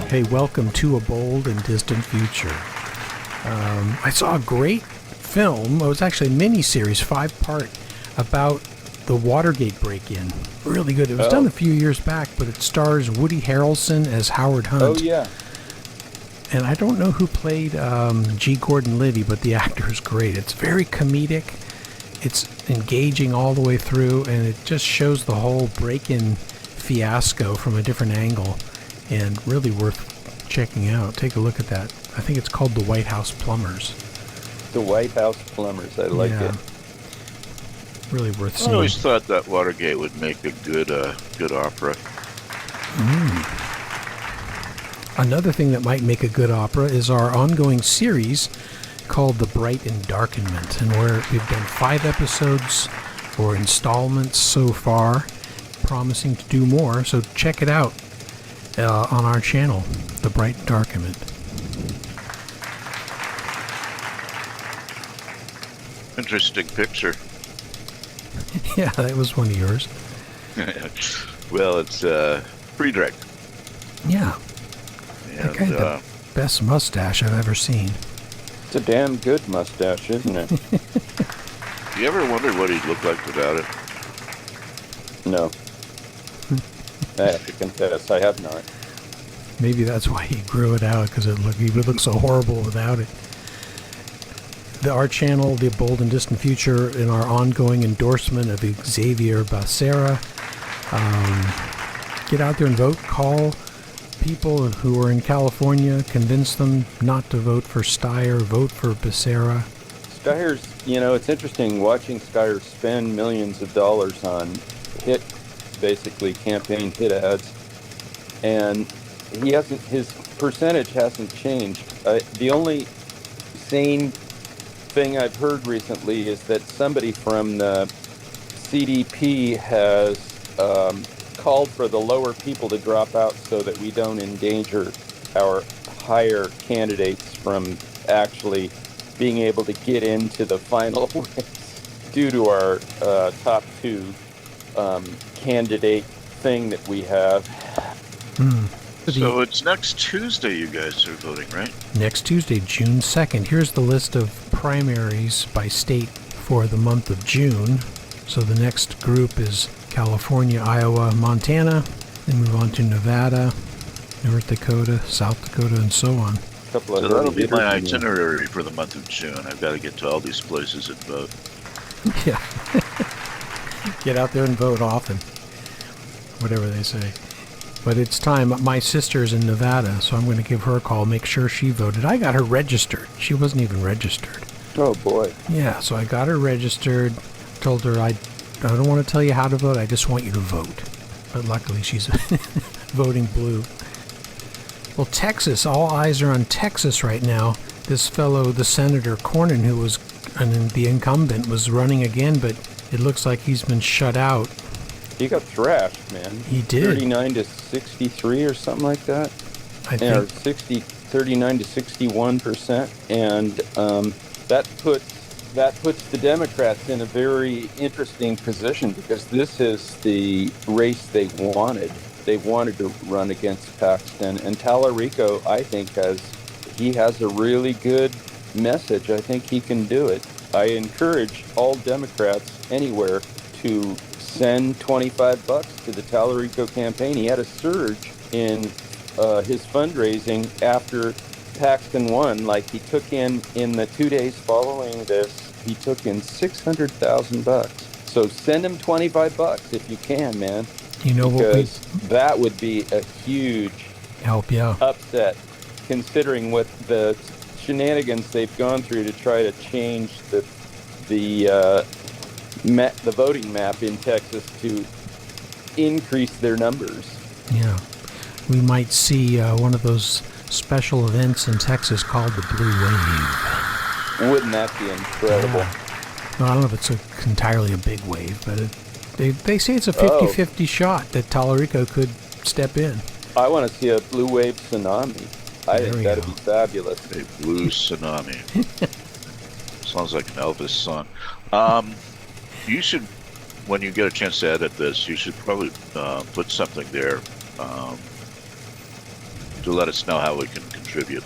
Hey, welcome to A Bold and Distant Future. I saw a great film. It was actually a mini-series, 5-part, about the Watergate break-in. Really good. It was done a few years back, but it stars Woody Harrelson as Howard Hunt. Oh, yeah. And I don't know who played G. Gordon Liddy, but the actor is great. It's very comedic. It's engaging all the way through, and it just shows the whole break-in fiasco from a different angle, and really worth checking out. Take a look at that. I think it's called The White House Plumbers. The White House Plumbers. I like it. Really worth seeing. I always thought that Watergate would make a good opera. Another thing that might make a good opera is our ongoing series called The Bright Endarkenment, and where we've done 5 episodes or installments so far, promising to do more, so check it out on our channel, The Bright Endarkenment. Interesting picture. Yeah, that was one of yours. Well, it's Friedrich. Yeah, And, that guy had the best mustache I've ever seen. It's a damn good mustache, isn't it? you ever wondered what he'd look like without it? No. I have to confess, I have not. Maybe that's why he grew it out, because he would look so horrible without it. Our channel, The Bold and Distant Future, in our ongoing endorsement of Xavier Becerra. Get out there and vote. Call people who are in California. Convince them not to vote for Steyer. Vote for Becerra. Steyer's, it's interesting watching Steyer spend millions of dollars on basically campaign hit ads, and his percentage hasn't changed. The only sane thing I've heard recently is that somebody from the CDP has called for the lower people to drop out so that we don't endanger our higher candidates from actually being able to get into the final race due to our top 2 candidate thing that we have. So it's next Tuesday you guys are voting, right? Next Tuesday, June 2nd. Here's the list of primaries by state for the month of June. So the next group is California, Iowa, Montana. Then move on to Nevada, North Dakota, South Dakota, and so on. So that'll be my itinerary for the month of June. I've got to get to all these places and vote. Yeah. Get out there and vote often. Whatever they say. But it's time. My sister's in Nevada, so I'm going to give her a call, make sure she voted. I got her registered. She wasn't even registered. Oh, boy. Yeah, so I got her registered. Told her I don't want to tell you how to vote. I just want you to vote. But luckily, she's voting blue. Well, Texas. All eyes are on Texas right now. This fellow, the Senator Cornyn, who was the incumbent, was running again, but it looks like he's been shut out. He got thrashed, man. He did. 39 to 63 or something like that. I think. Or 39 to 61%. And that puts the Democrats in a very interesting position, because this is the race they wanted. They wanted to run against Paxton. And Tallarico, I think, he has a really good message. I think he can do it. I encourage all Democrats anywhere to send $25 to the Tallarico campaign. He had a surge in his fundraising after Paxton won. Like, he took in the 2 days following this, he took in $600,000. So send him $25 if you can, man. You know what? Because that would be a huge upset, considering what the shenanigans they've gone through to try to change the voting map in Texas to increase their numbers. Yeah. We might see one of those special events in Texas called the Blue Wave. Wouldn't that be incredible? Yeah. Well, I don't know if it's entirely a big wave, but they say it's a 50-50 shot that Tallarico could step in. I want to see a blue wave tsunami. I think that'd be fabulous. A blue tsunami. Sounds like an Elvis song. You should, when you get a chance to edit this, you should probably put something there to let us know how we can contribute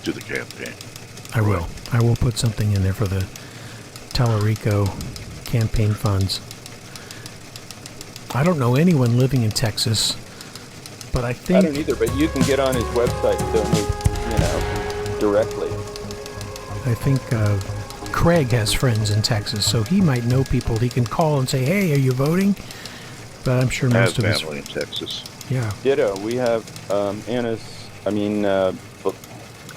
to the campaign. I will. I will put something in there for the Tellerico campaign funds. I don't know anyone living in Texas, but I think... I don't either, but you can get on his website and donate, directly. I think Craig has friends in Texas, so he might know people. He can call and say, "Hey, are you voting?" But I'm sure I have most of his... family in Texas. Yeah. Ditto. We have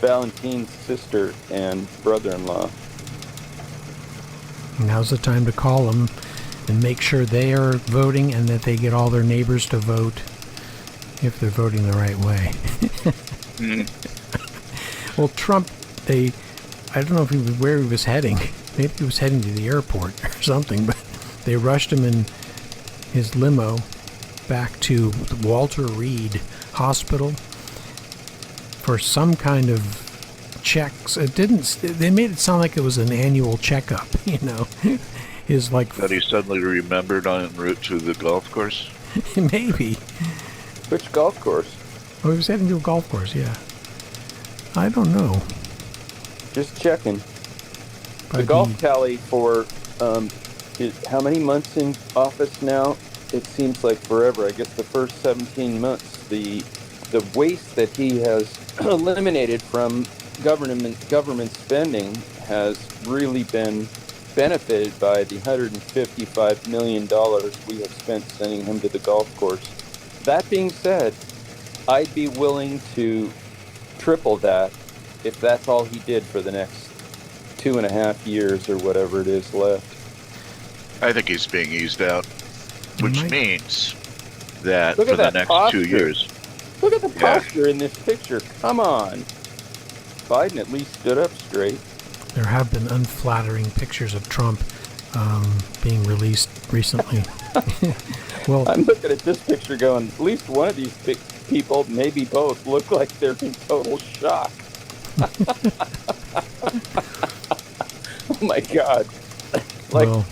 Valentine's sister and brother-in-law. Now's the time to call them and make sure they are voting and that they get all their neighbors to vote if they're voting the right way. Well, Trump, I don't know where he was heading. Maybe he was heading to the airport or something, but they rushed him in his limo back to the Walter Reed Hospital for some kind of checks. They made it sound like it was an annual checkup, His That he suddenly remembered en route to the golf course? Maybe. Which golf course? Oh, he was heading to a golf course, yeah. I don't know. Just checking. But The golf tally for how many months in office now? It seems like forever. I guess the first 17 months. The waste that he has eliminated from government spending has really been benefited by the $155 million we have spent sending him to the golf course. That being said, I'd be willing to triple that if that's all he did for the next 2.5 years or whatever it is left. I think he's being eased out, which means that Look for at the that next posture. 2 years. Look at the posture in this picture. Come on. Biden at least stood up straight. there have been unflattering pictures of Trump being released recently. Well, I'm looking at this picture going, at least one of these people, maybe both, look like they're in total shock. Oh my God. well,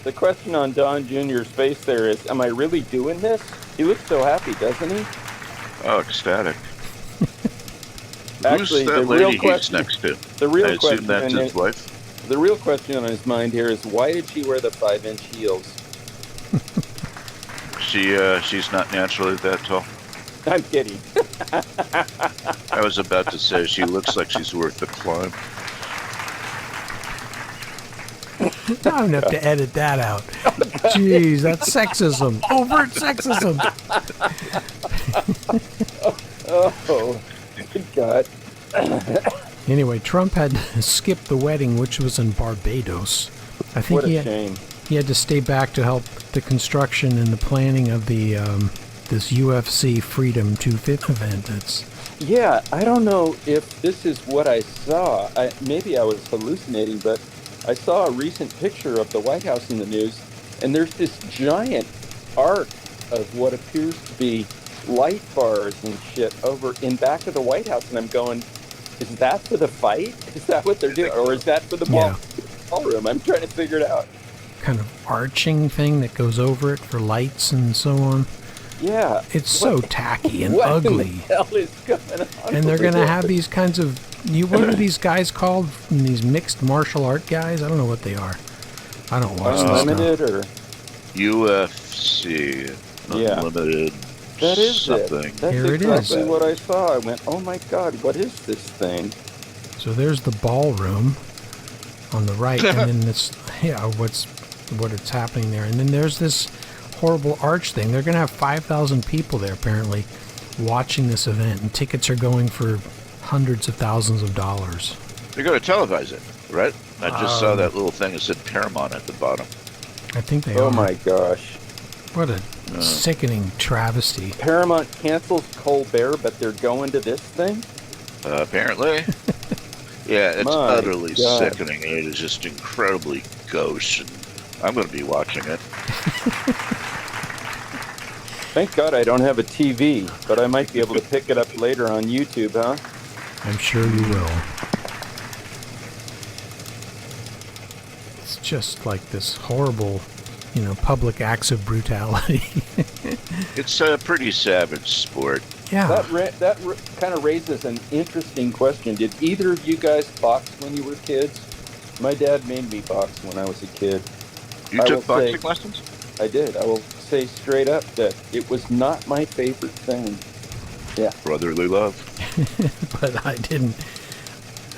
The question on Don Jr.'s face there is, am I really doing this? He looks so happy, doesn't he? Oh, ecstatic. Actually, Who's that the lady real he's question, next to? the real I assume question, that's and his wife? the real question on his mind here is, why did she wear the 5-inch heels? She's not naturally that tall. I'm kidding. I was about to say she looks like she's worth the climb. now I'm going to have to edit that out. Jeez, that's sexism. Overt sexism. Oh, good God. Anyway, Trump had skipped the wedding, which was in Barbados. I think What a shame. he had to stay back to help the construction and the planning of the this UFC Freedom 250 event. Yeah, I don't know if this is what I saw. Maybe I was hallucinating, but I saw a recent picture of the White House in the news, and there's this giant arc of what appears to be light bars and shit over in back of the White House, and I'm going, is that for the fight? Is that what they're doing? Or is that for the ballroom? I'm trying to figure it out. Kind of arching thing that goes over it for lights and so on. Yeah. It's so tacky and what ugly. in the hell is going on? And they're going to over have there? these kinds of... what are these guys called? These mixed martial art guys? I don't know what they are. I don't watch this stuff. Unlimited or... UFC. Yeah. Unlimited. That is something. it. That's Here it exactly is. what I saw. I went, oh my God, what is this thing? So there's the ballroom on the right, and then this, what it's happening there. And then there's this horrible arch thing. They're going to have 5,000 people there, apparently, watching this event, and tickets are going for hundreds of thousands of dollars. They're going to televise it, right? I just saw that little thing that said Paramount at the bottom. I think they are. Oh my gosh. What a sickening travesty. Paramount cancels Colbert, but they're going to this thing? Apparently. Yeah, it's My utterly God. sickening. It is just incredibly gauche. And I'm going to be watching it. Thank God I don't have a TV, but I might be able to pick it up later on YouTube, huh? I'm sure you will. It's just like this horrible, public acts of brutality. It's a pretty savage sport. Yeah. That kind of raises an interesting question. Did either of you guys box when you were kids? My dad made me box when I was a kid. You I will took boxing say- lessons? I did. I will say straight up that it was not my favorite thing. Brotherly love. But I didn't.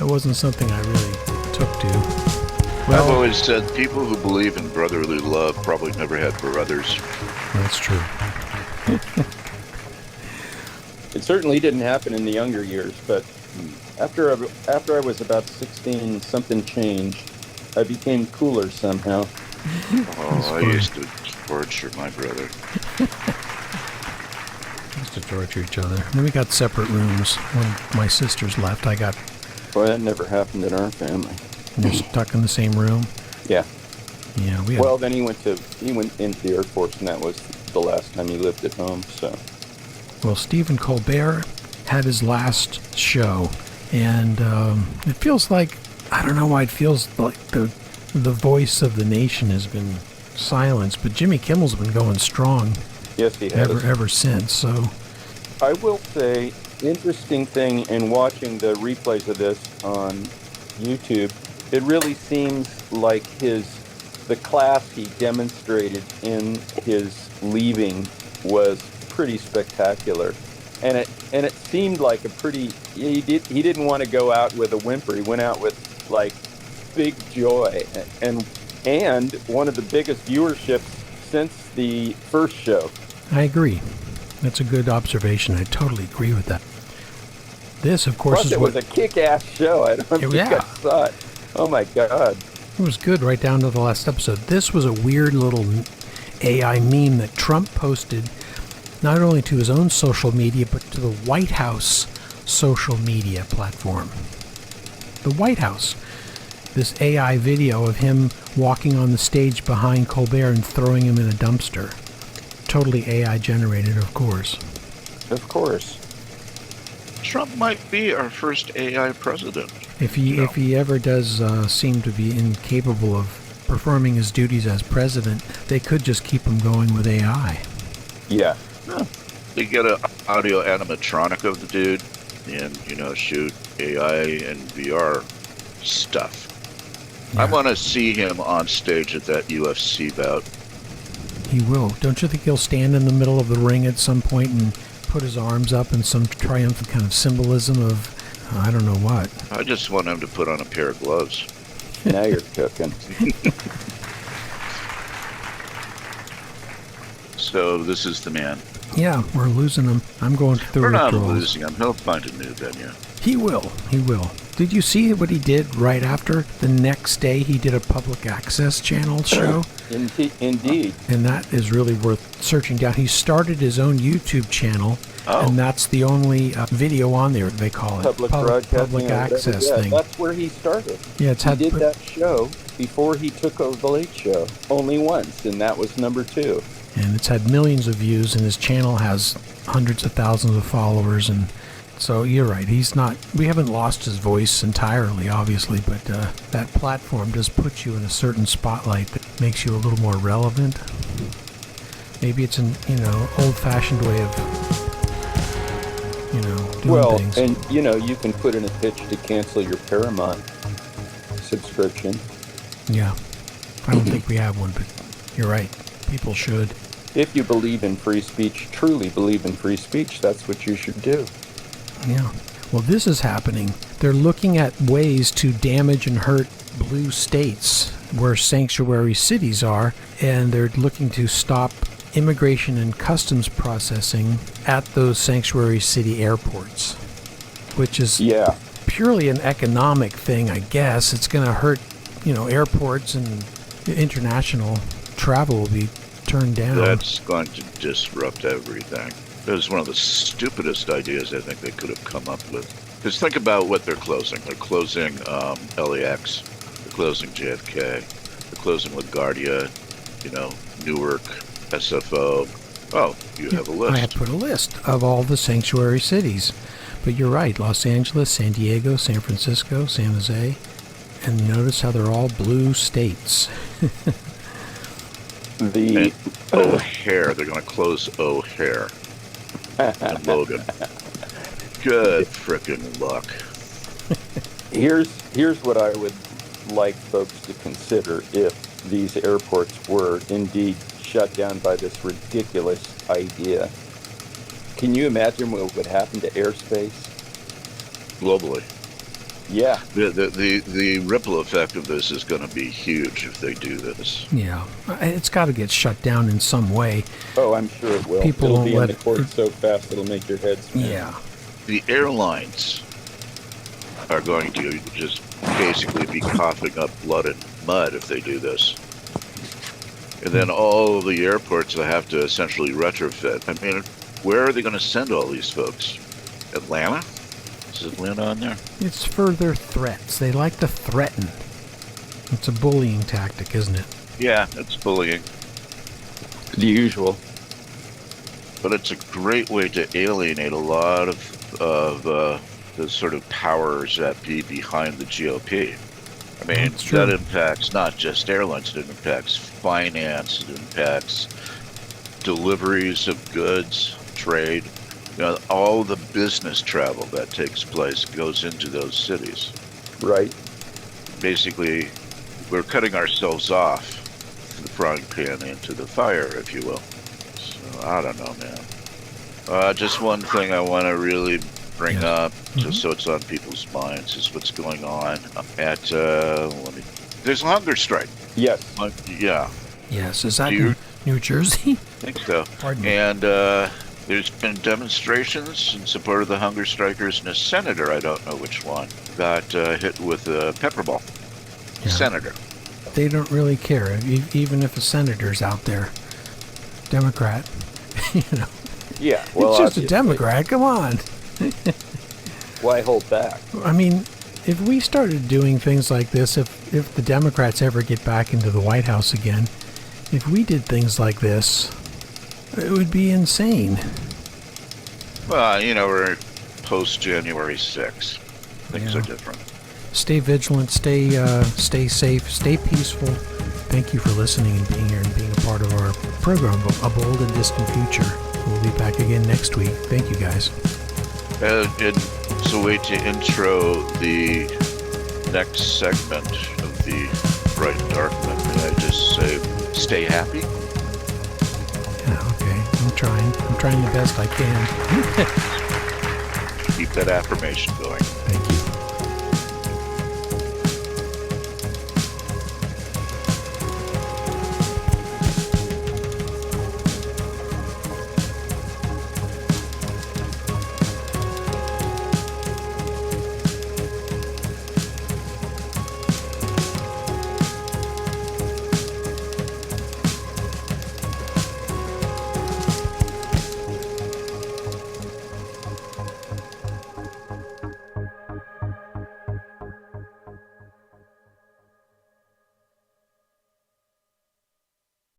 It wasn't something I really took to. I've Well, always said people who believe in brotherly love probably never had brothers. that's true. It certainly didn't happen in the younger years, but after I was about 16, something changed. I became cooler somehow. Oh, I funny. used to torture my brother. We used to torture each other. And then we got separate rooms. When my sisters left, I got Boy, that never happened in our family. you're stuck in the same room. Yeah. Yeah, we had, Well, then he went into the Air Force, and that was the last time he lived at home. So well, Stephen Colbert had his last show, and it feels like, I don't know why it feels like the voice of the nation has been silenced, but Jimmy Kimmel's been going strong yes, he has. ever since. So I will say, interesting thing in watching the replays of this on YouTube, it really seems like the class he demonstrated in his leaving was pretty spectacular, and it seemed like a pretty he didn't want to go out with a whimper. He went out with like big joy, and one of the biggest viewerships since the first show. I agree. That's a good observation. I totally agree with that. This, of course, Plus, is it what was a kick-ass show. I don't think yeah. I saw it. Oh my god! it was good right down to the last episode. This was a weird little AI meme that Trump posted not only to his own social media, but to the White House social media platform. The White House. This AI video of him walking on the stage behind Colbert and throwing him in a dumpster. Totally AI generated, of course. Of course. Trump might be our first AI president. If he ever does seem to be incapable of performing his duties as president, they could just keep him going with AI. Yeah. They get an audio animatronic of the dude and, shoot AI and VR stuff. I Yeah. want to see him on stage at that UFC bout. He will. Don't you think he'll stand in the middle of the ring at some point and put his arms up in some triumphant kind of symbolism of, I don't know what. I just want him to put on a pair of gloves. Now you're cooking. So this is the man. Yeah, we're losing him. I'm going through We're not withdrawals. losing him. He'll find a new venue. He will. He will. Did you see what he did right after? The next day he did a public access channel show. Indeed. And that is really worth searching down. He started his own YouTube channel, and that's the only video on there, they call it. Public broadcasting. Public or whatever. access Yeah, thing. that's where he started. Yeah, it's He had did that show before he took over the Late Show. Only once, and that was number 2. and it's had millions of views, and his channel has hundreds of thousands of followers. And so you're right, we haven't lost his voice entirely, obviously, but that platform does put you in a certain spotlight that makes you a little more relevant. Maybe it's an old-fashioned way of doing things. And you can put in a pitch to cancel your Paramount subscription. Yeah, I don't think we have one, but you're right, people should. If you believe in free speech, truly believe in free speech, that's what you should do. Yeah. Well, this is happening. They're looking at ways to damage and hurt blue states where sanctuary cities are, and they're looking to stop immigration and customs processing at those sanctuary city airports, which is purely an economic thing, I guess. It's going to hurt, airports, and international travel will be turned down. That's going to disrupt everything. That was one of the stupidest ideas I think they could have come up with. Because think about what they're closing. They're closing LAX. They're closing JFK. They're closing LaGuardia, Newark, SFO. Oh, you have a list. I had put a list of all the sanctuary cities. But you're right, Los Angeles, San Diego, San Francisco, San Jose. And notice how they're all blue states. The O'Hare, they're going to close O'Hare. and Logan. Good frickin' luck. Here's what I would like folks to consider if these airports were indeed shut down by this ridiculous idea. Can you imagine what would happen to airspace? Globally. Yeah. The ripple effect of this is going to be huge if they do this. Yeah, it's got to get shut down in some way. Oh, I'm sure it will. People It'll won't be in let the it- court so fast it'll make your head spin. Yeah. The airlines are going to just basically be coughing up blood and mud if they do this. And then all of the airports will have to essentially retrofit. I mean, where are they going to send all these folks? Atlanta? Is Atlanta on there? It's further threats. They like to threaten. It's a bullying tactic, isn't it? Yeah, it's bullying. The usual. But it's a great way to alienate a lot of the sort of powers that be behind the GOP. I mean, That's true. that impacts not just airlines, it impacts finance, it impacts deliveries of goods, trade. You know, all the business travel that takes place goes into those cities. Right. Basically, we're cutting ourselves off the frying pan into the fire, if you will. So, I don't know, man. Just one thing I want to really bring up, just so it's on people's minds, is what's going on at, there's a hunger strike. Yes. Yeah, Yes. Is that Do you- in New Jersey? I think so. Pardon me. And there's been demonstrations in support of the hunger strikers, and a senator, I don't know which one, got hit with a pepper ball. Yeah. Senator. They don't really care, even if a senator's out there. Democrat. You know, Yeah. Well, it's just a obviously. Democrat. Come on. Why hold back? I mean, if we started doing things like this, if the Democrats ever get back into the White House again, if we did things like this, it would be insane. Well, you know, we're post-January 6th. Things Yeah. are different. Stay vigilant, stay safe, stay peaceful. Thank you for listening and being here and being a part of our program, A Bold and Distant Future. We'll be back again next week. Thank you, guys. And it's a way to intro the next segment of the Bright and Dark One. May I just say, stay happy? Yeah, okay. I'm trying the best I can. Keep that affirmation going. Thank you.